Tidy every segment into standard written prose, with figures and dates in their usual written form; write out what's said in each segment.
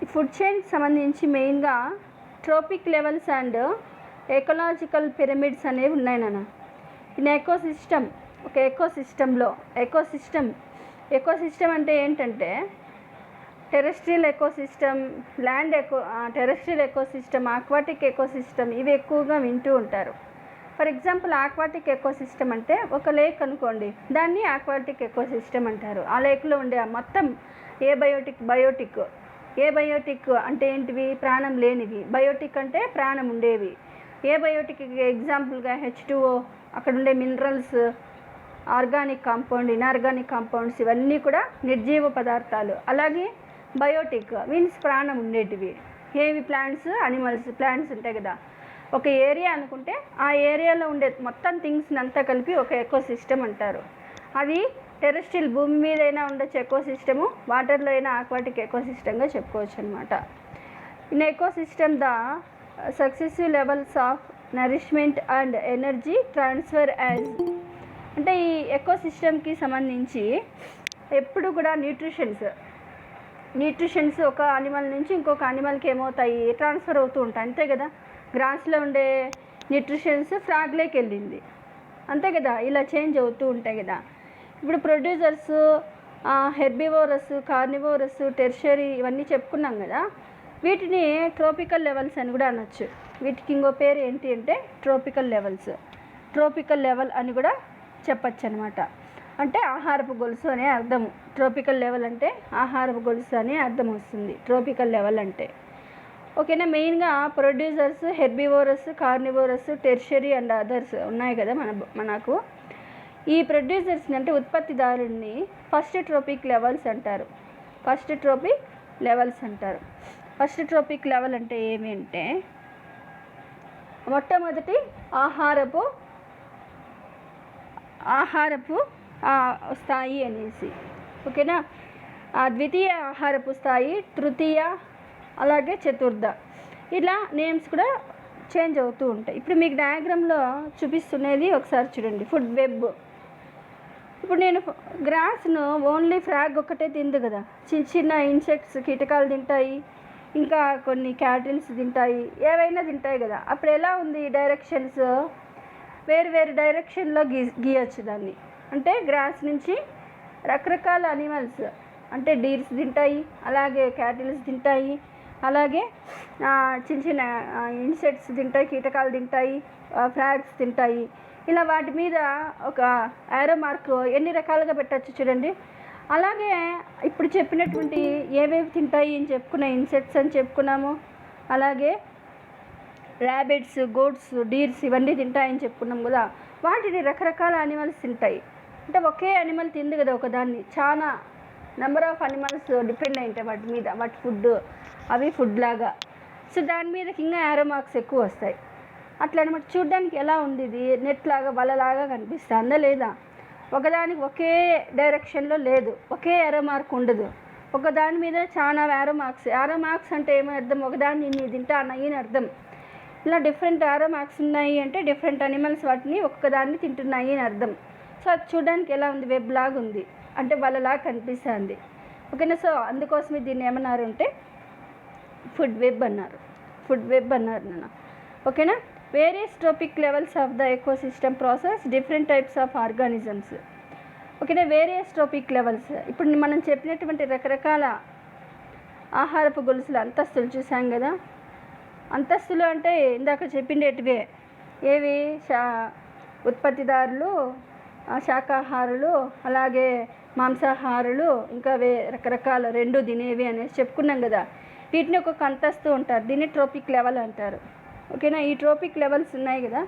ఈ ఫుడ్ చైన్కి సంబంధించి మెయిన్గా tropic levels and ecological pyramids అనేవి ఉన్నాయి నాన్న. ఇన్ ఎకోసిస్టమ్, ఒక ఎకోసిస్టంలో ఎకోసిస్టమ్ అంటే ఏంటంటే terrestrial ecosystem, terrestrial ecosystem, aquatic ecosystem, ఇవి ఎక్కువగా వింటూ ఉంటారు. ఫర్ ఎగ్జాంపుల్ ఆక్వాటిక్ ఎకోసిస్టమ్ అంటే ఒక లేక్ అనుకోండి, దాన్ని ఆక్వాటిక్ ఎకోసిస్టమ్ అంటారు. ఆ లేక్లో ఉండే మొత్తం బయోటిక్ అంటే ఏంటివి? ప్రాణం లేనివి. బయోటిక్ అంటే ప్రాణం ఉండేవి. బయోటిక్ ఎగ్జాంపుల్గా H2O, అక్కడ ఉండే minerals, organic compound, inorganic compounds, ఇవన్నీ కూడా నిర్జీవ పదార్థాలు. అలాగే బయోటిక్ మీన్స్ ప్రాణం ఉండేటివి. ఏవి? Plants, animals. ప్లాంట్స్ ఉంటాయి కదా, ఒక ఏరియా అనుకుంటే ఆ ఏరియాలో ఉండే మొత్తం థింగ్స్ని అంతా కలిపి ఒక ఎకోసిస్టమ్ అంటారు. అది టెరెస్ట్రియల్, భూమి మీద అయినా ఉండొచ్చు ఎకోసిస్టము, వాటర్లో అయినా ఆక్వాటిక్ ఎకోసిస్టమ్గా చెప్పుకోవచ్చు అనమాట. In ecosystem the successive levels of nourishment and energy transfer as, అంటే ఈ ఎకోసిస్టమ్కి సంబంధించి ఎప్పుడు కూడా న్యూట్రిషన్స్ ఒక అనిమల్ నుంచి ఇంకొక అనిమల్కి ఏమవుతాయి? ట్రాన్స్ఫర్ అవుతూ ఉంటాయి, అంతే కదా. గ్రాస్లో ఉండే న్యూట్రిషన్స్ ఫ్రాగ్లోకి వెళ్ళింది, అంతే కదా. ఇలా చేంజ్ అవుతూ ఉంటాయి కదా. ఇప్పుడు ప్రొడ్యూసర్స్, హెర్బివోరస్, కార్నివోరస్, టెర్షరీ, ఇవన్నీ చెప్పుకున్నాం కదా. వీటిని ట్రోపికల్ లెవెల్స్ అని కూడా అనొచ్చు. వీటికి ఇంకో పేరు ఏంటి అంటే ట్రోపికల్ లెవెల్ అని కూడా చెప్పచ్చు అనమాట. అంటే ఆహారపు గొలుసు అనే అర్థం. ట్రోపికల్ లెవెల్ అంటే ఆహారపు గొలుసు అనే అర్థం వస్తుంది ట్రోపికల్ లెవెల్ అంటే. ఓకేనా. మెయిన్గా producers, herbivorous, carnivorous, tertiary and others ఉన్నాయి కదా మనకు. ఈ ప్రొడ్యూసర్స్ని అంటే ఉత్పత్తిదారుల్ని ఫస్ట్ ట్రోపిక్ లెవెల్స్ అంటారు. ఫస్ట్ ట్రోపిక్ లెవెల్ అంటే ఏమి అంటే మొట్టమొదటి ఆహారపు స్థాయి అనేసి. ఓకేనా. ద్వితీయ ఆహారపు స్థాయి, తృతీయ, అలాగే చతుర్థ, ఇలా నేమ్స్ కూడా చేంజ్ అవుతూ ఉంటాయి. ఇప్పుడు మీకు డయాగ్రామ్లో చూపిస్తున్నది ఒకసారి చూడండి. Food web. ఇప్పుడు నేను గ్రాస్ను ఓన్లీ ఫ్రాగ్ ఒక్కటే తిందు కదా, చిన్న ఇన్సెక్ట్స్, కీటకాలు తింటాయి, ఇంకా కొన్ని క్యాటిల్స్ తింటాయి, ఏవైనా తింటాయి కదా. అప్పుడు ఎలా ఉంది? డైరెక్షన్స్ వేరు డైరెక్షన్లో గీయచ్చు దాన్ని. అంటే గ్రాస్ నుంచి రకరకాల అనిమల్స్, అంటే డీర్స్ తింటాయి, అలాగే క్యాటిల్స్ తింటాయి, అలాగే చిన్న ఇన్సెక్ట్స్ తింటాయి, కీటకాలు తింటాయి, ఫ్రాగ్స్ తింటాయి. ఇలా వాటి మీద ఒక యారో మార్క్ ఎన్ని రకాలుగా పెట్టచ్చు చూడండి. అలాగే ఇప్పుడు చెప్పినటువంటి ఏవేవి తింటాయి అని చెప్పుకున్న ఇన్సెక్ట్స్ అని చెప్పుకున్నాము, అలాగే ర్యాబిట్స్, గోట్స్, డీర్స్ ఇవన్నీ తింటాయని చెప్పుకున్నాం కదా. వాటిని రకరకాల అనిమల్స్ తింటాయి. అంటే ఒకే అనిమల్ తింది కదా ఒకదాన్ని, చాలా నెంబర్ ఆఫ్ అనిమల్స్ డిపెండ్ అయి ఉంటాయి వాటి మీద, వాటి ఫుడ్, అవి ఫుడ్ లాగా. సో దాని మీద ఇంకా యారో మార్క్స్ ఎక్కువ వస్తాయి. అట్లా అనమాట. చూడడానికి ఎలా ఉంది? ఇది నెట్ లాగా, వలలాగా కనిపిస్తుందా లేదా? ఒకదానికి ఒకే డైరెక్షన్లో లేదు, ఒకే యారో మార్క్ ఉండదు. ఒకదాని మీద చాలా యారో మార్క్స్ అంటే ఏమని అర్థం? ఒకదాన్ని ఇన్ని తింటాయి అని అర్థం. ఇలా డిఫరెంట్ యారో మార్క్స్ ఉన్నాయి అంటే డిఫరెంట్ అనిమల్స్ వాటిని ఒక్కదాన్ని తింటున్నాయి అని అర్థం. సో అది చూడడానికి ఎలా ఉంది? వెబ్ లాగా ఉంది, అంటే వలలాగా కనిపిస్తుంది. ఓకేనా. సో అందుకోసమే దీన్ని ఏమన్నారు అంటే ఫుడ్ వెబ్ అన్నారు నాన్న. ఓకేనా. Various tropic levels of the ecosystem process different types of organisms. ఓకేనా. వేరియస్ ట్రోపిక్ లెవెల్స్, ఇప్పుడు మనం చెప్పినటువంటి రకరకాల ఆహారపు గొలుసులు, అంతస్తులు చూసాం కదా. అంతస్తులు అంటే ఇందాక చెప్పిండేటివే. ఏవి? ఉత్పత్తిదారులు, శాకాహారులు, అలాగే మాంసాహారులు, ఇంకా రకరకాల రెండు తినేవి అనేసి చెప్పుకున్నాం కదా. వీటిని ఒక్కొక్క అంతస్తు ఉంటారు, దీన్ని ట్రోపిక్ లెవెల్ అంటారు. ఓకేనా. ఈ ట్రోపిక్ లెవెల్స్ ఉన్నాయి కదా.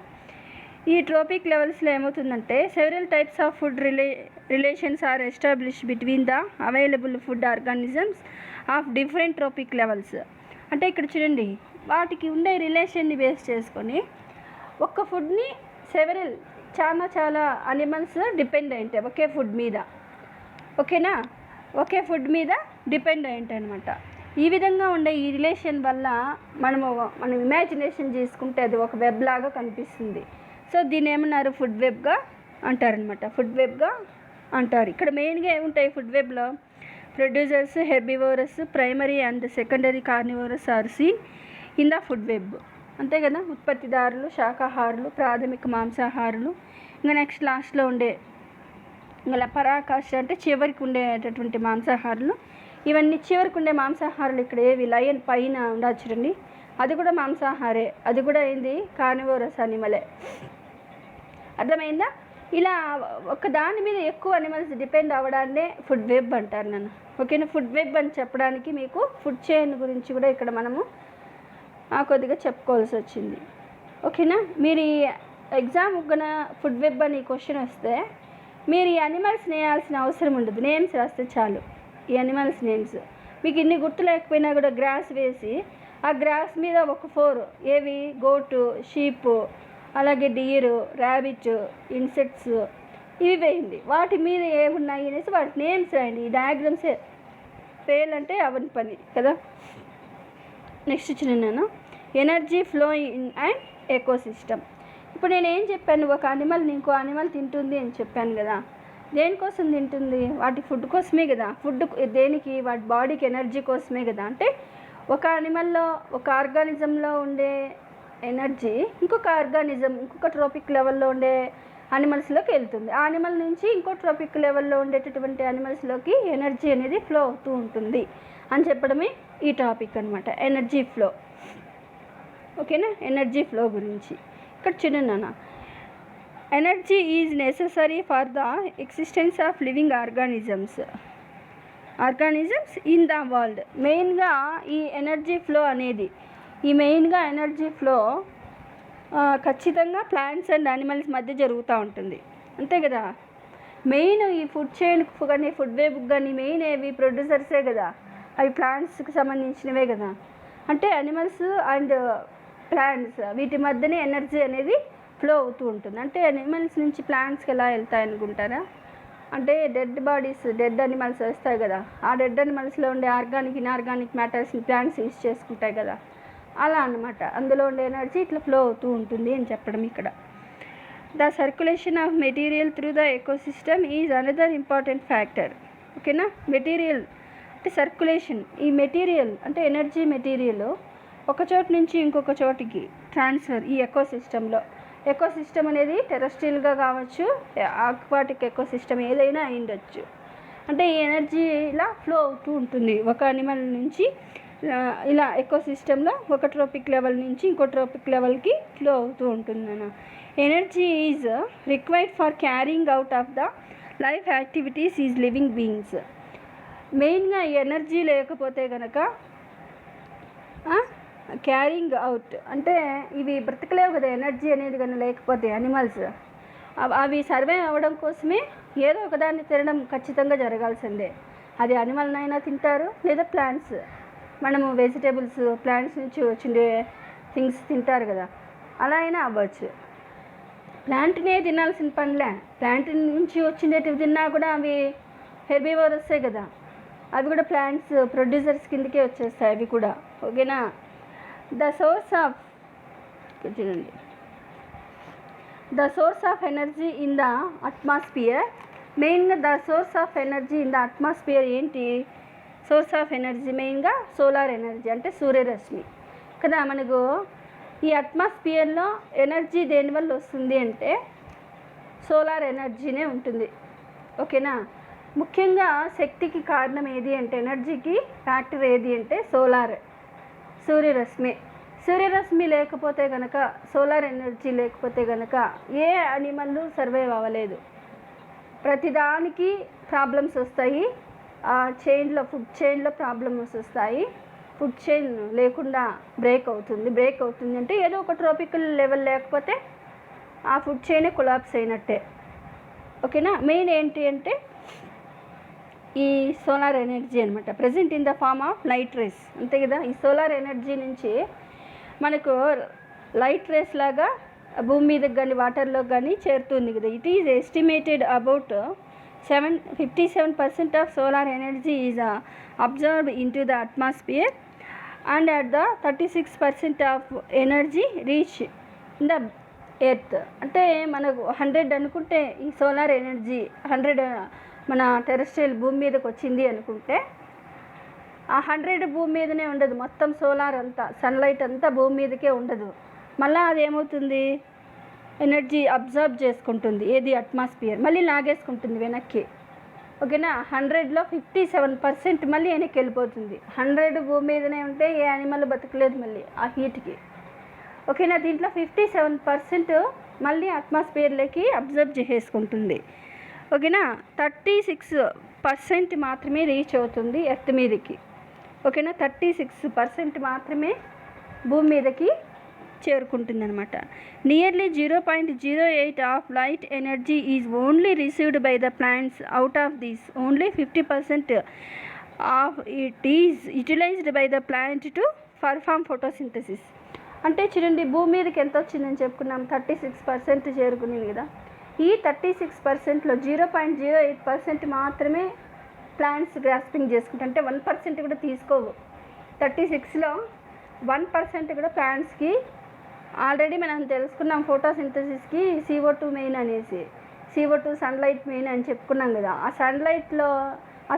ఈ ట్రోపిక్ లెవెల్స్లో ఏమవుతుందంటే several types of food relations are establish between the available food organisms of different tropic levels. అంటే ఇక్కడ చూడండి, వాటికి ఉండే రిలేషన్ని బేస్ చేసుకొని ఒక్క ఫుడ్ని చాలా అనిమల్స్ డిపెండ్ అయి ఉంటాయి ఒకే ఫుడ్ మీద. ఓకేనా. ఒకే ఫుడ్ మీద డిపెండ్ అయి ఉంటాయి అనమాట. ఈ విధంగా ఉండే ఈ రిలేషన్ వల్ల మనం ఇమాజినేషన్ చేసుకుంటే అది ఒక వెబ్ లాగా కనిపిస్తుంది. సో దీన్ని ఏమన్నారు? ఫుడ్ వెబ్గా అంటారనమాట. ఇక్కడ మెయిన్గా ఏముంటాయి ఫుడ్ వెబ్లో? Producers herbivorous primary and secondary carnivorous are seen in the food web. అంతే కదా, ఉత్పత్తిదారులు శాకాహారులు, ప్రాథమిక మాంసాహారులు, ఇంకా నెక్స్ట్ లాస్ట్లో ఉండే ఇంకా పరాకాష్ఠ అంటే చివరికి ఉండేటటువంటి మాంసాహారులు. ఇవన్నీ చివరికి ఉండే మాంసాహారులు ఇక్కడ ఏవి, లయన్ పైన ఉండొచ్చు చూడండి, అది కూడా మాంసాహారే, అది కూడా ఏంది కార్నివోరస్ అనిమలే. అర్థమైందా? ఇలా ఒక దాని మీద ఎక్కువ అనిమల్స్ డిపెండ్ అవ్వడాన్నే ఫుడ్ వెబ్ అంటారు నన్ను. ఓకేనా, ఫుడ్ వెబ్ అని చెప్పడానికి మీకు ఫుడ్ చైన్ గురించి కూడా ఇక్కడ మనము కొద్దిగా చెప్పుకోవాల్సి వచ్చింది. ఓకేనా, మీరు ఈ ఎగ్జామ్ గన ఫుడ్ వెబ్ అని క్వశ్చన్ వస్తే మీరు ఈ అనిమల్స్ వేయాల్సిన అవసరం ఉండదు, నేమ్స్ రాస్తే చాలు. ఈ అనిమల్స్ నేమ్స్ మీకు ఇన్ని గుర్తు లేకపోయినా కూడా గ్రాస్ వేసి ఆ గ్రాస్ మీద ఒక 4 ఏవి, గోటు, షీపు, అలాగే డీరు, ర్యాబిట్, ఇన్సెక్ట్స్ ఇవి వేయండి. వాటి మీద ఏమున్నాయి అనేసి వాటి నేమ్స్ రాయండి. ఈ డయాగ్రామ్సే ఫెయిల్ అంటే అవని పని కదా. నెక్స్ట్ ఇచ్చిన energy flow in and ecosystem. ఇప్పుడు నేను ఏం చెప్పాను, ఒక అనిమల్ ఇంకో అనిమల్ తింటుంది అని చెప్పాను కదా. దేనికోసం తింటుంది? వాటి ఫుడ్ కోసమే కదా. ఫుడ్ దేనికి? వాటి బాడీకి ఎనర్జీ కోసమే కదా. అంటే ఒక అనిమల్లో, ఒక ఆర్గానిజంలో ఉండే ఎనర్జీ ఇంకొక ఆర్గానిజం, ఇంకొక ట్రోపిక్ లెవెల్లో ఉండే అనిమల్స్లోకి వెళ్తుంది. ఆ అనిమల్ నుంచి ఇంకో ట్రోపిక్ లెవెల్లో ఉండేటటువంటి అనిమల్స్లోకి ఎనర్జీ అనేది ఫ్లో అవుతూ ఉంటుంది అని చెప్పడమే ఈ టాపిక్ అనమాట, ఎనర్జీ ఫ్లో. ఓకేనా, ఎనర్జీ ఫ్లో గురించి ఇక్కడ చూడండి. Energy is necessary for the existence of living organisms in the world. మెయిన్గా ఈ ఎనర్జీ ఫ్లో అనేది, ఈ మెయిన్గా ఎనర్జీ ఫ్లో ఖచ్చితంగా ప్లాంట్స్ అండ్ యానిమల్స్ మధ్య జరుగుతూ ఉంటుంది. అంతే కదా. మెయిన్ ఈ ఫుడ్ చైన్కి కానీ ఫుడ్ వేబ్కి కానీ మెయిన్ ఏవి, ప్రొడ్యూసర్సే కదా. అవి ప్లాంట్స్కి సంబంధించినవే కదా. అంటే యానిమల్స్ అండ్ ప్లాంట్స్ వీటి మధ్యనే ఎనర్జీ అనేది ఫ్లో అవుతూ ఉంటుంది. అంటే యానిమల్స్ నుంచి ప్లాంట్స్కి ఎలా వెళ్తాయి అనుకుంటారా? అంటే డెడ్ బాడీస్, డెడ్ అనిమల్స్ వస్తాయి కదా, ఆ డెడ్ అనిమల్స్లో ఉండే ఆర్గానిక్ ఇన్ఆర్గానిక్ మ్యాటర్స్ని ప్లాంట్స్ యూజ్ చేసుకుంటాయి కదా, అలా అన్నమాట. అందులో ఉండే ఎనర్జీ ఇట్లా ఫ్లో అవుతూ ఉంటుంది అని చెప్పడం ఇక్కడ. The circulation of material through the ecosystem is another important factor. ఓకేనా, మెటీరియల్ అంటే సర్క్యులేషన్. ఈ మెటీరియల్ అంటే ఎనర్జీ మెటీరియల్ ఒక చోటు నుంచి ఇంకొక చోటికి ట్రాన్స్ఫర్ ఈ ఎకోసిస్టంలో. ఎకోసిస్టమ్ అనేది టెరెస్ట్రియల్గా కావచ్చు, ఆక్వాటిక్ ఎకోసిస్టమ్ ఏదైనా అయ్యుండొచ్చు. అంటే ఈ ఎనర్జీ ఇలా ఫ్లో అవుతూ ఉంటుంది ఒక అనిమల్ నుంచి ఇలా ఎకోసిస్టంలో ఒక ట్రోపిక్ లెవెల్ నుంచి ఇంకో ట్రోపిక్ లెవెల్కి ఫ్లో అవుతూ ఉంటుందన్న. Energy is required for carrying out of the life activities is living beings. మెయిన్గా ఈ ఎనర్జీ లేకపోతే కనుక క్యారింగ్ అవుట్ అంటే ఇవి బ్రతకలేవు కదా, ఎనర్జీ అనేది కానీ లేకపోతే అనిమల్స్ అవి సర్వే అవ్వడం కోసమే ఏదో ఒకదాన్ని తినడం ఖచ్చితంగా జరగాల్సిందే. అది అనిమల్నైనా తింటారు లేదా ప్లాంట్స్, మనము వెజిటేబుల్స్ ప్లాంట్స్ నుంచి వచ్చిండే థింగ్స్ తింటారు కదా, అలా అయినా అవ్వచ్చు. ప్లాంట్నే తినాల్సిన పనిలే, ప్లాంట్ నుంచి వచ్చిండేటివి తిన్నా కూడా అవి హెర్బివోరస్సే కదా, అవి కూడా ప్లాంట్స్ ప్రొడ్యూసర్స్ కిందకే వచ్చేస్తాయి అవి కూడా. ఓకేనా. The source of energy in the atmosphere. మెయిన్గా the source of energy in the atmosphere ఏంటి? సోర్స్ ఆఫ్ ఎనర్జీ మెయిన్గా సోలార్ ఎనర్జీ అంటే సూర్యరశ్మి కదా. మనకు ఈ అట్మాస్ఫియర్లో ఎనర్జీ దేనివల్ల వస్తుంది అంటే సోలార్ ఎనర్జీనే ఉంటుంది. ఓకేనా. ముఖ్యంగా శక్తికి కారణం ఏది అంటే, ఎనర్జీకి ఫ్యాక్టర్ ఏది అంటే సూర్యరశ్మి. సూర్యరశ్మి లేకపోతే కనుక, సోలార్ ఎనర్జీ లేకపోతే కనుక ఏ అనిమల్ సర్వైవ్ అవ్వలేదు. ప్రతిదానికి ప్రాబ్లమ్స్ వస్తాయి. ఆ చైన్లో ఫుడ్ చైన్లో ప్రాబ్లమ్స్ వస్తాయి. ఫుడ్ చైన్ లేకుండా బ్రేక్ అవుతుంది అంటే ఏదో ఒక ట్రాపికల్ లెవెల్ లేకపోతే ఆ ఫుడ్ చైనే కొలాప్స్ అయినట్టే. ఓకేనా. మెయిన్ ఏంటి అంటే ఈ సోలార్ ఎనర్జీ అనమాట, present in the form of light rays. అంతే కదా. ఈ సోలార్ ఎనర్జీ నుంచి మనకు లైట్ రేస్ లాగా భూమి మీదకి కానీ వాటర్లో కానీ చేరుతుంది కదా. It is estimated about 57% of solar energy is observed in to the atmosphere and at the 36% of energy reach in the earth. అంటే మనకు 100 అనుకుంటే ఈ సోలార్ ఎనర్జీ 100 మన టెరెస్ట్రియల్ భూమి మీదకి వచ్చింది అనుకుంటే ఆ 100 భూమి మీదనే ఉండదు, మొత్తం సోలార్ అంతా సన్లైట్ అంతా భూమి మీదకే ఉండదు. మళ్ళీ అది ఏమవుతుంది, ఎనర్జీ అబ్జర్వ్ చేసుకుంటుంది, ఏది అట్మాస్ఫియర్ మళ్ళీ లాగేసుకుంటుంది వెనక్కి. ఓకేనా, 100లో 57% మళ్ళీ వెనక్కి వెళ్ళిపోతుంది. 100 భూమి మీదనే ఉంటే ఏ యానిమల్ బతకలేదు మళ్ళీ ఆ హీట్కి. ఓకేనా, దీంట్లో 57% మళ్ళీ అట్మాస్ఫియర్లోకి అబ్జర్వ్ చేసుకుంటుంది. ఓకేనా, 36% మాత్రమే రీచ్ అవుతుంది ఎర్త్ మీదకి. ఓకేనా, 36% మాత్రమే భూమి మీదకి చేరుకుంటుంది అనమాట. Nearly 0.08 of light energy is only received by the plants. Out of this only 50% of it is utilized by the plant to perform photosynthesis. అంటే చూడండి, భూమి మీదకి ఎంత వచ్చిందని చెప్పుకున్నాం, 36% చేరుకునేది కదా. ఈ 36%లో 0.08% మాత్రమే ప్లాంట్స్ గ్రాస్పింగ్ చేసుకుంటాయి. అంటే 1% కూడా తీసుకోవు. 36లో 1% కూడా ప్లాంట్స్కి ఆల్రెడీ మనం తెలుసుకున్నాం. ఫోటోసింథసిస్కి CO2 మెయిన్ అనేసి, CO2 సన్లైట్ మెయిన్ అని చెప్పుకున్నాం కదా. ఆ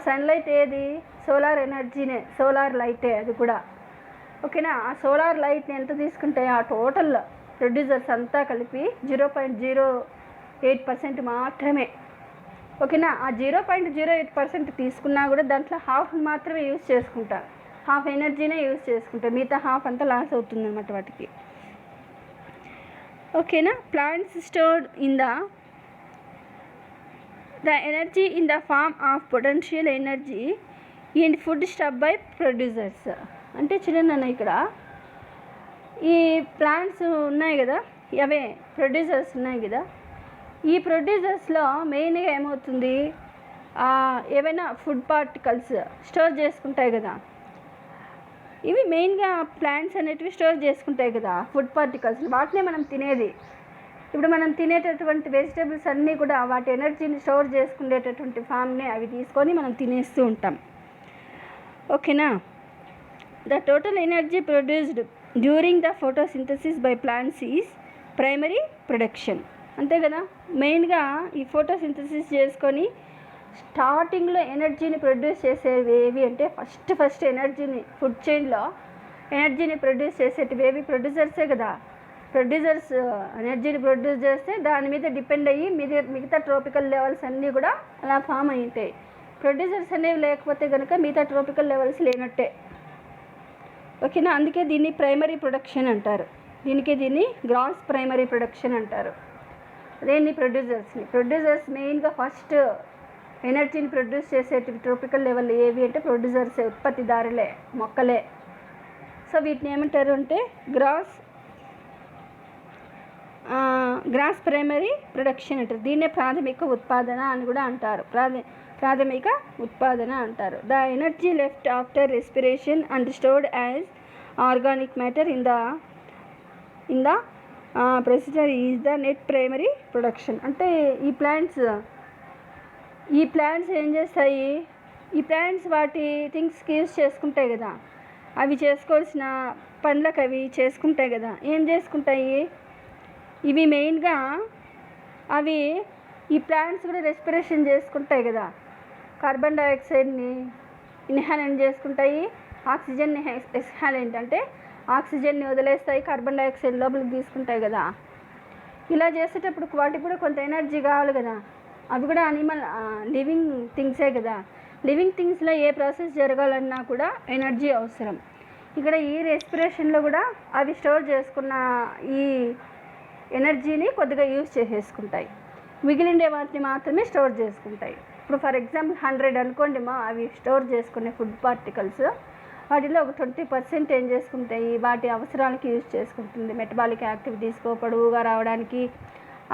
సన్లైట్ ఏది, సోలార్ ఎనర్జీనే, సోలార్ లైటే అది కూడా. ఓకేనా, ఆ సోలార్ లైట్ని ఎంత తీసుకుంటాయి, ఆ టోటల్ ప్రొడ్యూసర్స్ అంతా కలిపి 0.08% మాత్రమే. ఓకేనా, ఆ 0.08% తీసుకున్నా కూడా దాంట్లో హాఫ్ మాత్రమే యూజ్ చేసుకుంటారు, హాఫ్ ఎనర్జీనే యూజ్ చేసుకుంటారు, మిగతా హాఫ్ అంతా లాస్ అవుతుంది అన్నమాట వాటికి. ఓకేనా, plants stored in the energy in the form of potential energy in food stuff by producers. అంటే చూడండి ఇక్కడ ఈ ప్లాంట్స్ ఉన్నాయి కదా, అవే ప్రొడ్యూసర్స్ ఉన్నాయి కదా. ఈ ప్రొడ్యూసర్స్లో మెయిన్గా ఏమవుతుంది, ఏవైనా ఫుడ్ పార్టికల్స్ స్టోర్ చేసుకుంటాయి కదా. ఇవి మెయిన్గా ప్లాంట్స్ అనేటివి స్టోర్ చేసుకుంటాయి కదా ఫుడ్ పార్టికల్స్, వాటినే మనం తినేది. ఇప్పుడు మనం తినేటటువంటి వెజిటేబుల్స్ అన్నీ కూడా వాటి ఎనర్జీని స్టోర్ చేసుకునేటటువంటి ఫామ్ని అవి తీసుకొని మనం తినేస్తూ ఉంటాం. ఓకేనా, the total energy produced during the photosynthesis by plants is primary production. అంతే కదా, మెయిన్గా ఈ ఫోటోసింథసిస్ చేసుకొని స్టార్టింగ్లో ఎనర్జీని ప్రొడ్యూస్ చేసేవి ఏవి అంటే ఫస్ట్ ఎనర్జీని ఫుడ్ చైన్లో ఎనర్జీని ప్రొడ్యూస్ చేసేటివి ఏవి, ప్రొడ్యూసర్సే కదా. ప్రొడ్యూసర్స్ ఎనర్జీని ప్రొడ్యూస్ చేస్తే దాని మీద డిపెండ్ అయ్యి మిగతా ట్రోపికల్ లెవెల్స్ అన్నీ కూడా అలా ఫామ్ అవుతాయి. ప్రొడ్యూసర్స్ అనేవి లేకపోతే కనుక మిగతా ట్రోపికల్ లెవెల్స్ లేనట్టే. ఓకేనా, అందుకే దీన్ని ప్రైమరీ ప్రొడక్షన్ అంటారు, దీన్ని గ్రాస్ ప్రైమరీ ప్రొడక్షన్ అంటారు. దేన్ని, ప్రొడ్యూసర్స్ మెయిన్గా ఫస్ట్ ఎనర్జీని ప్రొడ్యూస్ చేసేటివి ట్రోపికల్ లెవెల్ ఏవి అంటే ప్రొడ్యూసర్సే, ఉత్పత్తిదారులే, మొక్కలే. సో వీటిని ఏమంటారు అంటే గ్రాస్ ప్రైమరీ ప్రొడక్షన్ అంటారు. దీన్నే ప్రాథమిక ఉత్పాదన అని కూడా అంటారు, ప్రాథమిక ఉత్పాదన అంటారు. The energy left after respiration and stored as organic matter in the procedure is the net primary production. అంటే ఈ ప్లాంట్స్ ఏం చేస్తాయి, ఈ ప్లాంట్స్ వాటి థింగ్స్కి యూజ్ చేసుకుంటాయి కదా, అవి చేసుకోవాల్సిన పనులకు అవి చేసుకుంటాయి కదా. ఏం చేసుకుంటాయి ఇవి మెయిన్గా, అవి ఈ ప్లాంట్స్ కూడా రెస్పిరేషన్ చేసుకుంటాయి కదా, కార్బన్ డైఆక్సైడ్ని ఇన్హాలెంట్ చేసుకుంటాయి, ఆక్సిజన్ ఎక్స్హాలెంట్ అంటే ఆక్సిజన్ని వదిలేస్తాయి, కార్బన్ డైఆక్సైడ్ లోపలికి తీసుకుంటాయి కదా. ఇలా చేసేటప్పుడు వాటికి కూడా కొంత ఎనర్జీ కావాలి కదా. అవి కూడా లివింగ్ థింగ్సే కదా. లివింగ్ థింగ్స్లో ఏ ప్రాసెస్ జరగాలన్నా కూడా ఎనర్జీ అవసరం. ఇక్కడ ఈ రెస్పిరేషన్లో కూడా అవి స్టోర్ చేసుకున్న ఈ ఎనర్జీని కొద్దిగా యూజ్ చేసేసుకుంటాయి, మిగిలిండే వాటిని మాత్రమే స్టోర్ చేసుకుంటాయి. ఇప్పుడు ఫర్ ఎగ్జాంపుల్ 100 అనుకోండి అవి స్టోర్ చేసుకునే ఫుడ్ పార్టికల్స్, వాటిలో ఒక 20% ఏం చేసుకుంటాయి, వాటి అవసరాలకి యూజ్ చేసుకుంటుంది. మెటబాలిక్ యాక్టివిటీస్కో, పొడవుగా రావడానికి,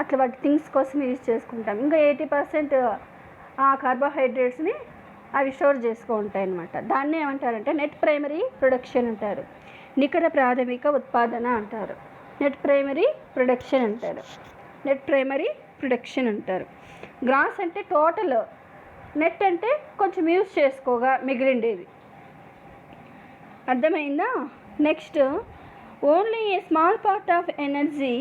అట్లా వాటి థింగ్స్ కోసం యూజ్ చేసుకుంటాం. ఇంకా 80% ఆ కార్బోహైడ్రేట్స్ని అవి స్టోర్ చేసుకుంటాయి అన్నమాట. దాన్ని ఏమంటారంటే నెట్ ప్రైమరీ ప్రొడక్షన్ అంటారు, నికర ప్రాథమిక ఉత్పాదన అంటారు, నెట్ ప్రైమరీ ప్రొడక్షన్ అంటారు. గ్రాస్ అంటే టోటల్, నెట్ అంటే కొంచెం యూజ్ చేసుకోగా మిగిలిండేది. అర్థమైందా? Next, only a small part of energy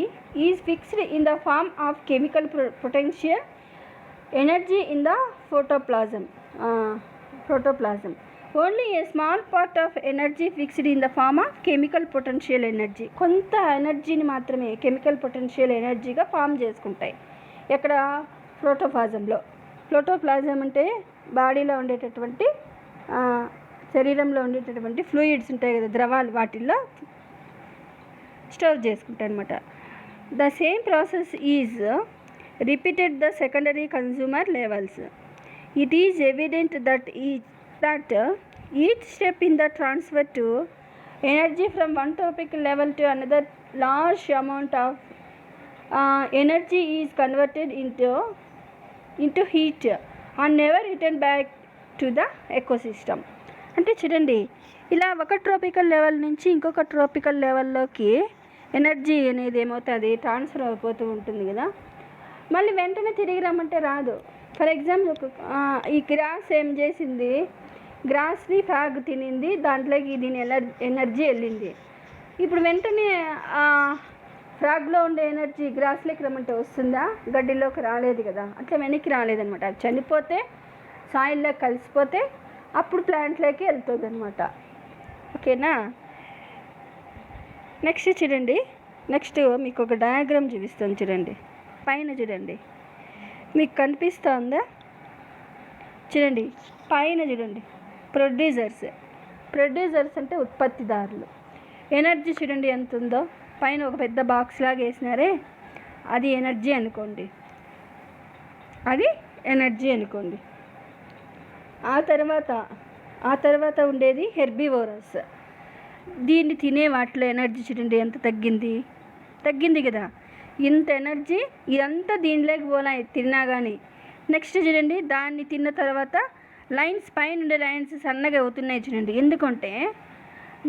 is fixed in the form of chemical potential energy in the protoplasm. Only a small part of energy fixed in the form of chemical potential energy. కొంత ఎనర్జీని మాత్రమే chemical potential ఎనర్జీగా form చేసుకుంటాయి. ఎక్కడ? Protoplasm అంటే బాడీలో ఉండేటటువంటి శరీరంలో ఉండేటటువంటి ఫ్లూయిడ్స్ ఉంటాయి కదా, ద్రవాలు, వాటిల్లో స్టోర్ చేసుకుంటాయి అన్నమాట. The same process is repeated the secondary consumer levels. It is evident that each step in the transfer to energy from one tropical level to another, large amount of energy is converted into heat and never returned back to the ecosystem. అంటే చూడండి, ఇలా ఒక tropical level నుంచి ఇంకొక tropical లెవెల్లోకి energy అనేది ఏమవుతుంది, transfer అయిపోతూ ఉంటుంది కదా. మళ్ళీ వెంటనే తిరిగి రమ్మంటే రాదు. ఫర్ ఎగ్జాంపుల్ ఈ గ్రాస్ ఏం చేసింది, గ్రాస్ని ఫ్రాగ్ తినింది, దాంట్లోకి దీని ఎనర్జీ వెళ్ళింది. ఇప్పుడు వెంటనే ఫ్రాగ్లో ఉండే ఎనర్జీ గ్రాస్లోకి రమ్మంటే వస్తుందా? గడ్డిలోకి రాలేదు కదా, అట్లా వెనక్కి రాలేదనమాట. అది చనిపోతే సాయిల్లో కలిసిపోతే అప్పుడు ప్లాంట్లోకి వెళ్తుంది అనమాట. ఓకేనా? నెక్స్ట్ చూడండి, నెక్స్ట్ మీకు ఒక డయాగ్రామ్ చూపిస్తాను చూడండి. పైన చూడండి, మీకు కనిపిస్తుందా? చూడండి పైన చూడండి, ప్రొడ్యూసర్స్ అంటే ఉత్పత్తిదారులు. ఎనర్జీ చూడండి ఎంత ఉందో. పైన ఒక పెద్ద బాక్స్ లాగా వేసినారే, అది ఎనర్జీ అనుకోండి, అది ఎనర్జీ అనుకోండి. ఆ తర్వాత ఉండేది హెర్బివోరస్. దీన్ని తినే వాటిలో ఎనర్జీ చూడండి ఎంత తగ్గింది కదా. ఇంత ఎనర్జీ ఇదంతా దీనిలోకి పోలా తిన్నా కానీ. నెక్స్ట్ చూడండి, దాన్ని తిన్న తర్వాత లైన్స్, పైన ఉండే లైన్స్ సన్నగా అవుతున్నాయి చూడండి. ఎందుకంటే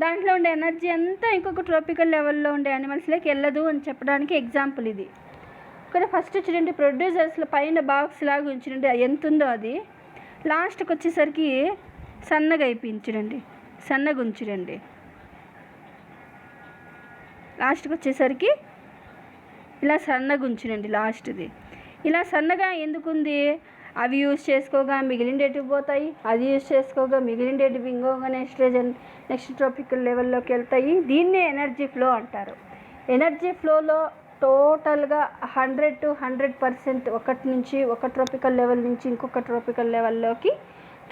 దాంట్లో ఉండే ఎనర్జీ అంతా ఇంకొక ట్రాపికల్ లెవెల్లో ఉండే యానిమల్స్లోకి వెళ్ళదు అని చెప్పడానికి ఎగ్జాంపుల్ ఇది. ఇక్కడ ఫస్ట్ చూడండి, ప్రొడ్యూసర్స్లో పైన బాక్స్ లాగా ఉంచుడండి, ఎంత ఉందో అది లాస్ట్కి వచ్చేసరికి సన్నగా అయిపోయింది చూడండి, సన్నగా ఉంచుడండి. లాస్ట్కి వచ్చేసరికి ఇలా సన్నగా ఉంచునండి. లాస్ట్ది ఇలా సన్నగా ఎందుకుంది? అవి యూజ్ చేసుకోగా మిగిలిండేటివి పోతాయి, అది యూజ్ చేసుకోగా మిగిలిండేటివి ఇంకోగా నెక్స్ట్ ట్రాపికల్ లెవెల్లోకి వెళ్తాయి. దీన్నే ఎనర్జీ ఫ్లో అంటారు. ఎనర్జీ ఫ్లోలో టోటల్గా 100 to 100% ఒక ట్రాపికల్ లెవెల్ నుంచి ఇంకొక ట్రాపికల్ లెవెల్లోకి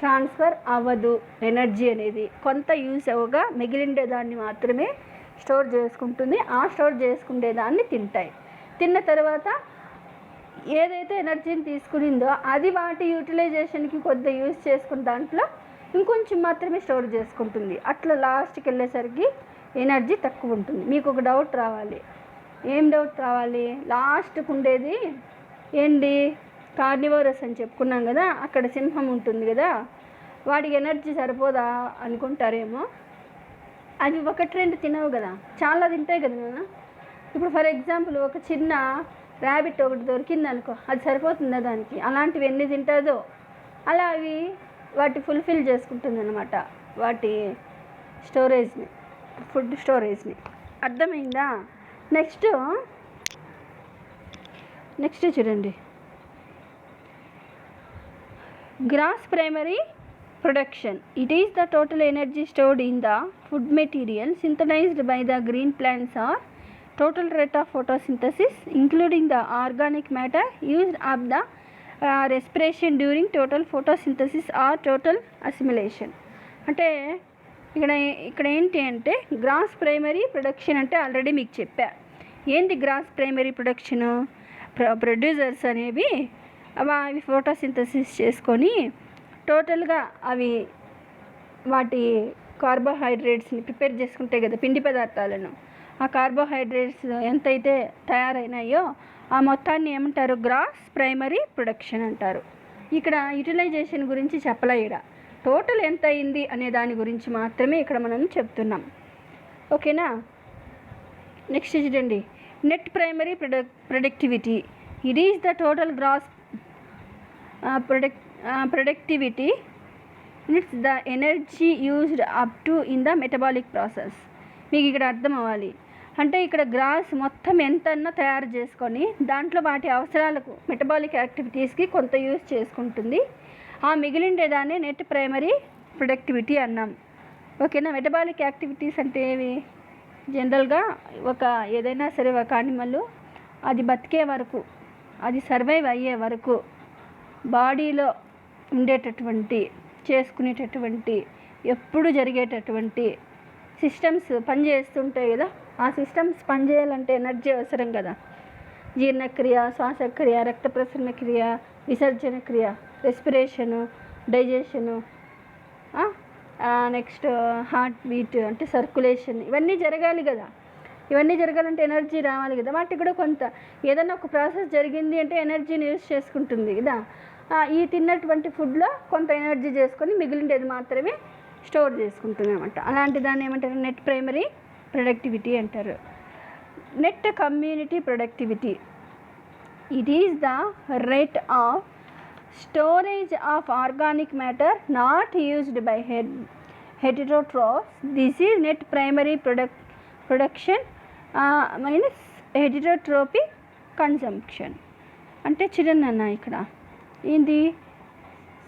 ట్రాన్స్ఫర్ అవ్వదు. ఎనర్జీ అనేది కొంత యూజ్ అవ్వగా మిగిలిండే దాన్ని మాత్రమే స్టోర్ చేసుకుంటుంది. ఆ స్టోర్ చేసుకునే దాన్ని తింటాయి. తిన్న తర్వాత ఏదైతే ఎనర్జీని తీసుకునిందో అది వాటి యూటిలైజేషన్కి కొద్దిగా యూజ్ చేసుకున్న దాంట్లో ఇంకొంచెం మాత్రమే స్టోర్ చేసుకుంటుంది. అట్లా లాస్ట్కి వెళ్ళేసరికి ఎనర్జీ తక్కువ ఉంటుంది. మీకు ఒక డౌట్ రావాలి. ఏం డౌట్ రావాలి? లాస్ట్కి ఉండేది ఏంటి? కార్నివోరస్ అని చెప్పుకున్నాం కదా, అక్కడ సింహం ఉంటుంది కదా, వాడికి ఎనర్జీ సరిపోదా అనుకుంటారేమో. అవి 1-2 తినవు కదా, చాలా తింటాయి కదా నాన్న. ఇప్పుడు ఫర్ ఎగ్జాంపుల్ ఒక చిన్న ర్యాబిట్ ఒకటి దొరికింది అనుకో, అది సరిపోతుందా దానికి? అలాంటివి ఎన్ని తింటుందో అలా అవి వాటి ఫుల్ఫిల్ చేసుకుంటుంది అనమాట, వాటి స్టోరేజ్ని, ఫుడ్ స్టోరేజ్ని. అర్థమైందా? నెక్స్ట్ చూడండి, gross primary production. It is the total energy stored in the food material synthesized by the green plants or total rate of photosynthesis including the organic matter used up the respiration during total photosynthesis or total assimilation. అంటే ఇక్కడ ఏంటి అంటే gross primary production అంటే already మీకు చెప్పా. ఏంటి gross primary production? Producers అనేవి అవి ఫోటోసింథసిస్ చేసుకొని టోటల్గా అవి వాటి కార్బోహైడ్రేట్స్ని ప్రిపేర్ చేసుకుంటాయి కదా, పిండి పదార్థాలను. ఆ కార్బోహైడ్రేట్స్ ఎంతైతే తయారైనాయో ఆ మొత్తాన్ని ఏమంటారు? గ్రాస్ ప్రైమరీ ప్రొడక్షన్ అంటారు. ఇక్కడ యూటిలైజేషన్ గురించి చెప్పలే, ఇక్కడ టోటల్ ఎంత అయింది అనే దాని గురించి మాత్రమే ఇక్కడ మనం చెప్తున్నాం. ఓకేనా? నెక్స్ట్ చూడండి, net primary productivity. It is the total gross productivity, it's the energy used up to in the metabolic process. మీకు ఇక్కడ అర్థం అవ్వాలి. అంటే ఇక్కడ గ్రాస్ మొత్తం ఎంతన్నా తయారు చేసుకొని దాంట్లో వాటి అవసరాలకు మెటబాలిక్ యాక్టివిటీస్కి కొంత యూజ్ చేసుకుంటుంది. ఆ మిగిలిండేదాన్ని నెట్ ప్రైమరీ ప్రొడక్టివిటీ అన్నాం. ఓకేనా. మెటబాలిక్ యాక్టివిటీస్ అంటే ఏవి? జనరల్గా ఏదైనా సరే ఒక యానిమల్ అది బతికే వరకు, అది సర్వైవ్ అయ్యే వరకు బాడీలో ఉండేటటువంటి, చేసుకునేటటువంటి, ఎప్పుడు జరిగేటటువంటి సిస్టమ్స్ పనిచేస్తుంటాయి కదా. ఆ సిస్టమ్స్ పనిచేయాలంటే ఎనర్జీ అవసరం కదా. జీర్ణక్రియ, శ్వాసక్రియ, రక్త ప్రసరణ క్రియ, విసర్జన క్రియ, రెస్పిరేషను, డైజెషను, నెక్స్ట్ హార్ట్ బీట్ అంటే సర్క్యులేషన్, ఇవన్నీ జరగాలి కదా. ఇవన్నీ జరగాలంటే ఎనర్జీ రావాలి కదా. వాటికి కూడా కొంత ఏదైనా ఒక ప్రాసెస్ జరిగింది అంటే ఎనర్జీని యూజ్ చేసుకుంటుంది కదా. ఈ తిన్నటువంటి ఫుడ్లో కొంత ఎనర్జీ చేసుకొని మిగిలిండేది మాత్రమే స్టోర్ చేసుకుంటుంది అనమాట. అలాంటి దాన్ని ఏమంటారు? నెట్ ప్రైమరీ ప్రొడక్టివిటీ అంటారు. Net community productivity, it is the rate of storage of organic matter not used by heterotrophs. This is net primary production minus heterotrophic consumption. అంటే చూడండి అన్న, ఇక్కడ ఏంటి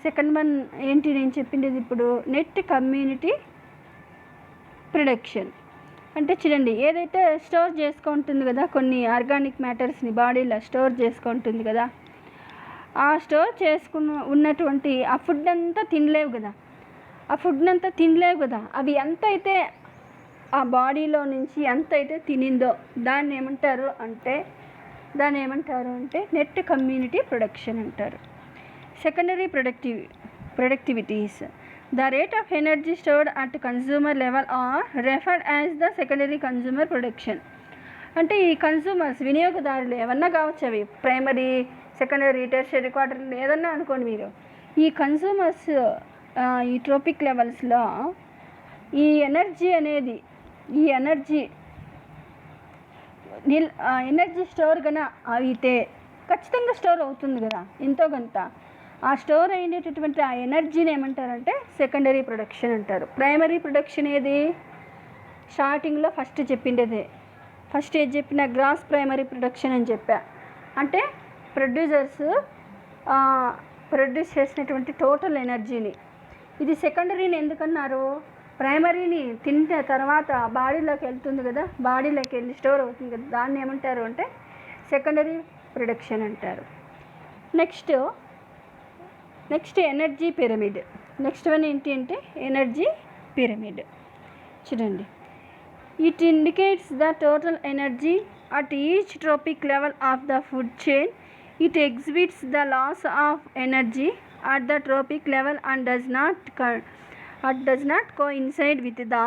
సెకండ్ వన్ ఏంటి నేను చెప్పిండేది ఇప్పుడు? Net community production. అంటే చూడండి, ఏదైతే స్టోర్ చేసుకుంటుంది కదా, కొన్ని ఆర్గానిక్ మ్యాటర్స్ని బాడీలో స్టోర్ చేసుకుంటుంది కదా, ఆ స్టోర్ ఉన్నటువంటి ఆ ఫుడ్ అంతా తినలేవు కదా. ఆ ఫుడ్ని అంతా తినలేవు కదా. అవి ఎంత అయితే ఆ బాడీలో నుంచి ఎంత అయితే తినిందో దాన్ని ఏమంటారు అంటే నెట్ కమ్యూనిటీ ప్రొడక్షన్ అంటారు. Secondary productivities, the rate of energy stored at consumer level are referred as the secondary consumer production. అంటే ఈ కన్జ్యూమర్స్, వినియోగదారులు ఏమన్నా కావచ్చు, అవి ప్రైమరీ, సెకండరీ, టెర్షియరీ, క్వార్టరీ ఏదన్నా అనుకోండి మీరు. ఈ కన్జ్యూమర్స్ ఈ ట్రోపిక్ లెవెల్స్లో ఈ ఎనర్జీ అనేది, ఈ ఎనర్జీ స్టోర్ కన్నా అయితే ఖచ్చితంగా స్టోర్ అవుతుంది కదా ఎంతో కొంత. ఆ స్టోర్ అయినటువంటి ఆ ఎనర్జీని ఏమంటారంటే సెకండరీ ప్రొడక్షన్ అంటారు. ప్రైమరీ ప్రొడక్షన్ ఏది? స్టార్టింగ్లో ఫస్ట్ చెప్పిండేదే. ఫస్ట్ ఏది చెప్పిన? గ్రాస్ ప్రైమరీ ప్రొడక్షన్ అని చెప్పా. అంటే ప్రొడ్యూసర్స్ ప్రొడ్యూస్ చేసినటువంటి టోటల్ ఎనర్జీని. ఇది సెకండరీని ఎందుకన్నారు? ప్రైమరీని తిన్న తర్వాత బాడీలోకి వెళ్తుంది కదా, బాడీలోకి వెళ్ళి స్టోర్ అవుతుంది కదా, దాన్ని ఏమంటారు అంటే సెకండరీ ప్రొడక్షన్ అంటారు. Next energy pyramid. Next one ఏంటి అంటే ఎనర్జీ పిరమిడ్. చూడండి, it indicates the total energy at each tropic level of the food chain. It exhibits the loss of energy at the tropic level and does not coincide with the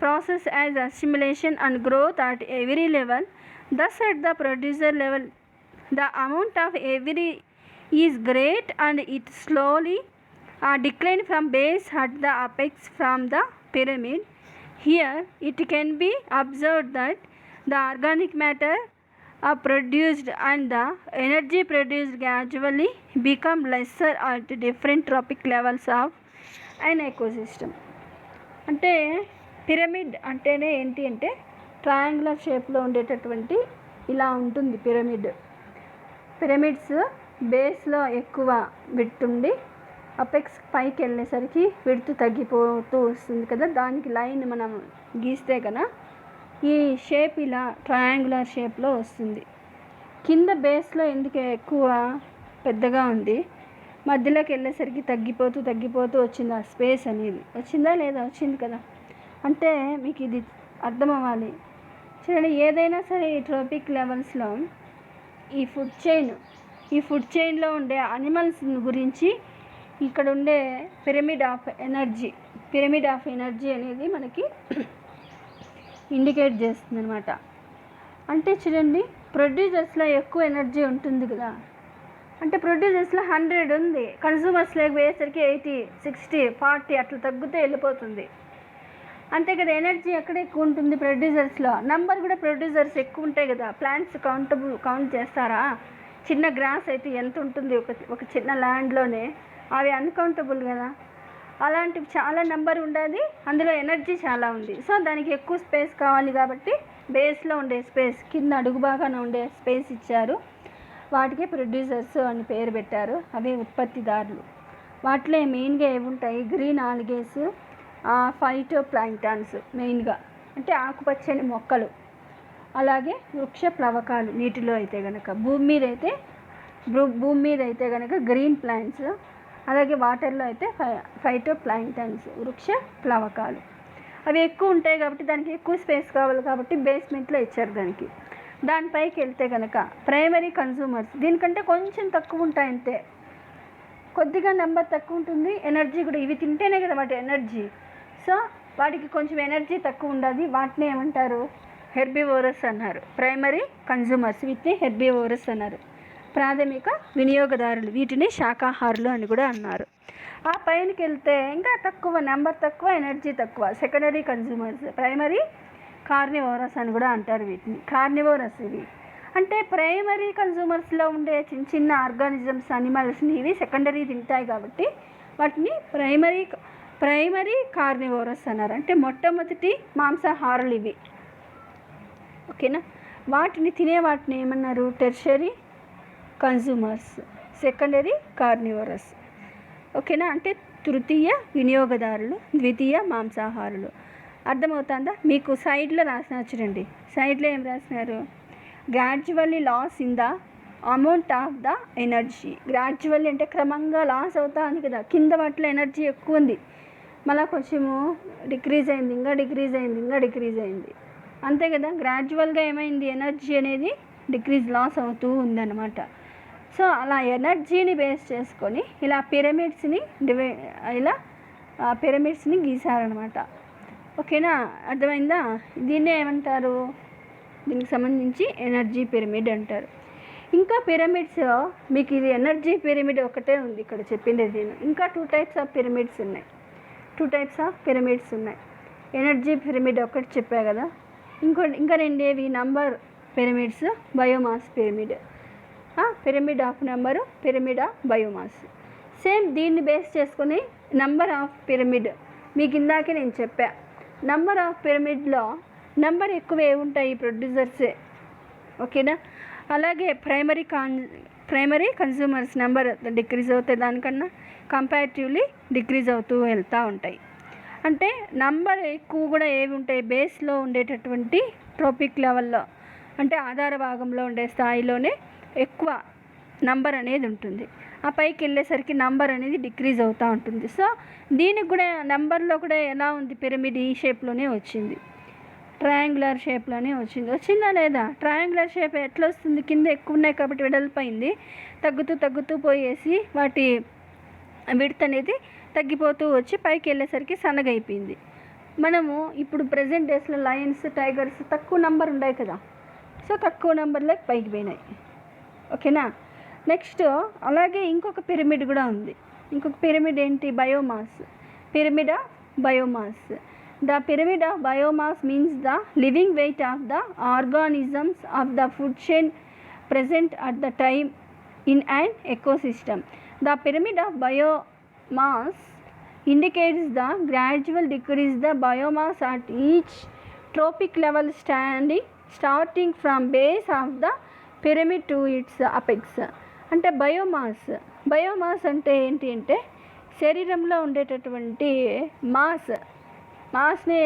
process as assimilation and growth at every level. Thus at the producer level the amount of every is great and it slowly decline from base at the apex from the pyramid. Here it can be observed that the organic matter produced and the energy produced gradually become lesser at different tropic levels of an ecosystem. అంటే pyramid అంటేనే ఏంటి అంటే triangular షేప్లో ఉండేటటువంటి ఇలా ఉంటుంది pyramids బేస్లో ఎక్కువ విడ్త్ ఉండి అపెక్స్ పైకి వెళ్ళేసరికి విడ్త్ తగ్గిపోతూ వస్తుంది కదా. దానికి లైన్ మనం గీస్తే కదా ఈ షేప్ ఇలా ట్రయాంగులర్ షేప్లో వస్తుంది. కింద బేస్లో ఎందుకు ఎక్కువ పెద్దగా ఉంది, మధ్యలోకి వెళ్ళేసరికి తగ్గిపోతూ వచ్చింది. ఆ స్పేస్ అనేది వచ్చిందా లేదా? వచ్చింది కదా. అంటే మీకు ఇది అర్థం అవ్వాలి. చూడండి, ఏదైనా సరే ఈ ట్రోపిక్ లెవెల్స్లో ఈ ఫుడ్ చైన్లో ఉండే అనిమల్స్ గురించి ఇక్కడ ఉండే పిరమిడ్ ఆఫ్ ఎనర్జీ అనేది మనకి ఇండికేట్ చేస్తుంది అనమాట. అంటే చూడండి, ప్రొడ్యూసర్స్లో ఎక్కువ ఎనర్జీ ఉంటుంది కదా. అంటే ప్రొడ్యూసర్స్లో 100 ఉంది, కన్సూమర్స్లోకి పోయేసరికి 80, 60, 40 అట్లా తగ్గుతూ వెళ్ళిపోతుంది. అంతే కదా. ఎనర్జీ ఎక్కడ ఎక్కువ ఉంటుంది? ప్రొడ్యూసర్స్లో. నంబర్ కూడా ప్రొడ్యూసర్స్ ఎక్కువ ఉంటాయి కదా. ప్లాంట్స్ కౌంట్ చేస్తారా? చిన్న గ్రాస్ అయితే ఎంత ఉంటుంది ఒక చిన్న ల్యాండ్లోనే? అవి అన్కౌంటబుల్ కదా. అలాంటివి చాలా నెంబర్ ఉండదు, అందులో ఎనర్జీ చాలా ఉంది. సో దానికి ఎక్కువ స్పేస్ కావాలి కాబట్టి బేస్లో ఉండే స్పేస్, కింద అడుగు భాగాన ఉండే స్పేస్ ఇచ్చారు. వాటికి ప్రొడ్యూసర్స్ అని పేరు పెట్టారు. అవి ఉత్పత్తిదారులు. వాటిలో మెయిన్గా ఏముంటాయి, గ్రీన్ ఆల్గేస్, ఫైటో ప్లాంక్టన్స్ మెయిన్గా, అంటే ఆకుపచ్చని మొక్కలు. అలాగే వృక్ష ప్లవకాలు నీటిలో అయితే కనుక, భూమి మీద అయితే కనుక గ్రీన్ ప్లాంట్స్. అలాగే వాటర్లో అయితే ఫైటో ప్లాంక్టన్స్ వృక్ష ప్లవకాలు. అవి ఎక్కువ ఉంటాయి కాబట్టి దానికి ఎక్కువ స్పేస్ కావాలి కాబట్టి బేస్మెంట్లో ఇచ్చారు దానికి. దానిపైకి వెళ్తే కనుక ప్రైమరీ కన్సూమర్స్, దీనికంటే కొంచెం తక్కువ ఉంటాయి అంతే, కొద్దిగా నెంబర్ తక్కువ ఉంటుంది. ఎనర్జీ కూడా ఇవి తింటేనే కదా వాటి ఎనర్జీ. సో వాటికి కొంచెం ఎనర్జీ తక్కువ ఉండదు. వాటిని ఏమంటారు, హెర్బివోరస్ అన్నారు. ప్రైమరీ కన్సూమర్స్ వీటిని హెర్బివోరస్ అన్నారు. ప్రాథమిక వినియోగదారులు వీటిని శాకాహారులు అని కూడా అన్నారు. ఆ పైనకి వెళ్తే ఇంకా తక్కువ నెంబర్ తక్కువ, ఎనర్జీ తక్కువ, సెకండరీ కన్సూమర్స్, ప్రైమరీ కార్నివోరస్ అని కూడా అంటారు వీటిని. కార్నివోరస్ ఇవి అంటే ప్రైమరీ కన్సూమర్స్లో ఉండే చిన్న చిన్న ఆర్గానిజమ్స్, అనిమల్స్ని ఇవి సెకండరీ తింటాయి కాబట్టి వాటిని ప్రైమరీ కార్నివోరస్ అన్నారు. అంటే మొట్టమొదటి మాంసాహారులు ఇవి. ఓకేనా. వాటిని ఏమన్నారు, టెర్షరీ కన్సూమర్స్, సెకండరీ కార్నివోరస్. ఓకేనా. అంటే తృతీయ వినియోగదారులు, ద్వితీయ మాంసాహారులు. అర్థమవుతుందా మీకు? సైడ్లో రాసినారు చూడండి. సైడ్లో ఏం రాసినారు, gradually loss in the amount of the energy. Gradually అంటే క్రమంగా లాస్ అవుతా ఉంది కదా, కింద వాటిలో ఎనర్జీ ఎక్కువ ఉంది, మళ్ళీ కొంచెము డిక్రీజ్ అయింది, ఇంకా డిక్రీజ్ అయింది, అంతే కదా. గ్రాడ్యువల్గా ఏమైంది, ఎనర్జీ అనేది లాస్ అవుతూ ఉందన్నమాట. సో అలా ఎనర్జీని బేస్ చేసుకొని ఇలా పిరమిడ్స్ని గీసారనమాట. ఓకేనా, అర్థమైందా? దీన్నే ఏమంటారు, దీనికి సంబంధించి ఎనర్జీ పిరమిడ్ అంటారు. ఇంకా పిరమిడ్స్ మీకు ఇది ఎనర్జీ పిరమిడ్ ఒకటే ఉంది ఇక్కడ చెప్పింది నేను. ఇంకా 2 టైప్స్ ఆఫ్ పిరమిడ్స్ ఉన్నాయి. ఎనర్జీ పిరమిడ్ ఒకటి చెప్పా కదా, ఇంకా రెండేవి number pyramids, biomass pyramid. Pyramid of number, pyramid of biomass. Same దీన్ని బేస్ చేసుకొని నంబర్ ఆఫ్ పిరమిడ్ మీకు ఇందాకే నేను చెప్పా. నంబర్ ఆఫ్ పిరమిడ్లో నెంబర్ ఎక్కువ ఏముంటాయి, ప్రొడ్యూసర్సే. ఓకేనా. అలాగే ప్రైమరీ కన్సూమర్స్ నెంబర్ డిక్రీజ్ అవుతాయి, దానికన్నా కంపారిటివ్లీ డిక్రీజ్ అవుతూ వెళ్తూ ఉంటాయి. అంటే నంబర్ ఎక్కువ కూడా ఏవి ఉంటాయి, బేస్లో ఉండేటటువంటి ట్రోపిక్ లెవెల్లో, అంటే ఆధార భాగంలో ఉండే స్థాయిలోనే ఎక్కువ నంబర్ అనేది ఉంటుంది. ఆ పైకి వెళ్ళేసరికి నంబర్ అనేది డిక్రీజ్ అవుతూ ఉంటుంది. సో దీనికి కూడా నెంబర్లో కూడా ఎలా ఉంది, పిరమిడ్ ఈ షేప్లోనే వచ్చింది, ట్రయాంగులర్ షేప్లోనే వచ్చిందా లేదా? ట్రయాంగులర్ షేప్ ఎట్లా వస్తుంది, కింద ఎక్కువ ఉన్నాయి కాబట్టి వెడల్పోయింది, తగ్గుతూ పోయేసి వాటి విడ్త్ అనేది తగ్గిపోతూ వచ్చి పైకి వెళ్ళేసరికి సన్నగైపోయింది. మనము ఇప్పుడు ప్రజెంట్ డేస్లో లయన్స్, టైగర్స్ తక్కువ నెంబర్ ఉన్నాయి కదా, సో తక్కువ నెంబర్లోకి పైకి పోయినాయి. ఓకేనా. నెక్స్ట్ అలాగే ఇంకొక పిరమిడ్ కూడా ఉంది. ఇంకొక పిరమిడ్ ఏంటి, biomass. Pyramid of biomass. The pyramid of biomass means the living weight of the organisms of the food chain present at the time in an ecosystem. The pyramid of biomass indicates the gradual decrease the biomass at each trophic level starting from base of the pyramid to its apex. అంటే biomass అంటే ఏంటి అంటే శరీరంలో ఉండేటటువంటి మాస్ని,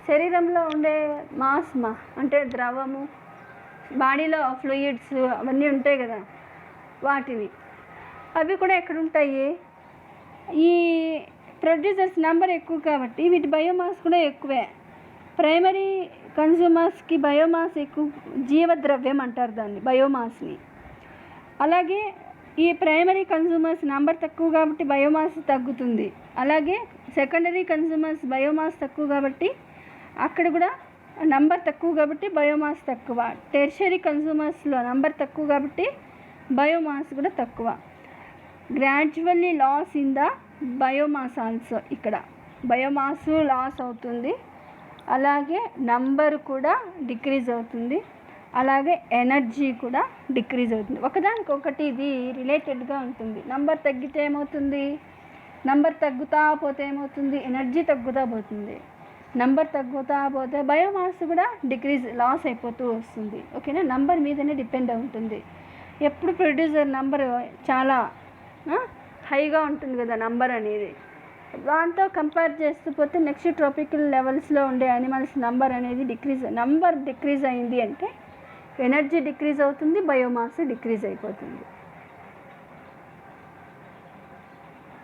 శరీరంలో ఉండే mass అంటే ద్రవము, బాడీలో ఫ్లూయిడ్స్ అవన్నీ ఉంటాయి కదా, వాటిని అవి కూడా ఎక్కడ ఉంటాయి, ఈ ప్రొడ్యూసర్స్ నెంబర్ ఎక్కువ కాబట్టి వీటి బయోమాస్ కూడా ఎక్కువే. ప్రైమరీ కన్స్యూమర్స్కి బయోమాస్ ఎక్కువ, జీవద్రవ్యం అంటారు దాన్ని బయోమాస్ని. అలాగే ఈ ప్రైమరీ కన్స్యూమర్స్ నెంబర్ తక్కువ కాబట్టి బయోమాస్ తగ్గుతుంది. అలాగే సెకండరీ కన్స్యూమర్స్ బయోమాస్ తక్కువ కాబట్టి అక్కడ కూడా నంబర్ తక్కువ కాబట్టి బయోమాస్ తక్కువ. టెర్షరీ కన్స్యూమర్స్లో నంబర్ తక్కువ కాబట్టి బయోమాస్ కూడా తక్కువ. Gradually loss in the biomass also. ఇక్కడ బయోమాస్ లాస్ అవుతుంది, అలాగే నంబర్ కూడా డిక్రీజ్ అవుతుంది, అలాగే ఎనర్జీ కూడా డిక్రీజ్ అవుతుంది. ఒకదానికొకటి ఇది రిలేటెడ్గా ఉంటుంది. నంబర్ తగ్గితే ఏమవుతుంది, నంబర్ తగ్గుతా పోతే ఏమవుతుంది, ఎనర్జీ తగ్గుతూ పోతుంది. నంబర్ తగ్గుతూ పోతే బయోమాస్ కూడా లాస్ అయిపోతూ వస్తుంది. ఓకేనా, నంబర్ మీదనే డిపెండ్ ఉంటుంది. ఎప్పుడు ప్రొడ్యూసర్ నంబర్ చాలా హైగా ఉంటుంది కదా నంబర్ అనేది, దాంతో కంపేర్ చేస్తూ పోతే నెక్స్ట్ ట్రాపికల్ లెవెల్స్లో ఉండే యానిమల్స్ నంబర్ అనేది డిక్రీజ్ అయింది అంటే ఎనర్జీ డిక్రీజ్ అవుతుంది, బయోమాస్ డిక్రీజ్ అయిపోతుంది.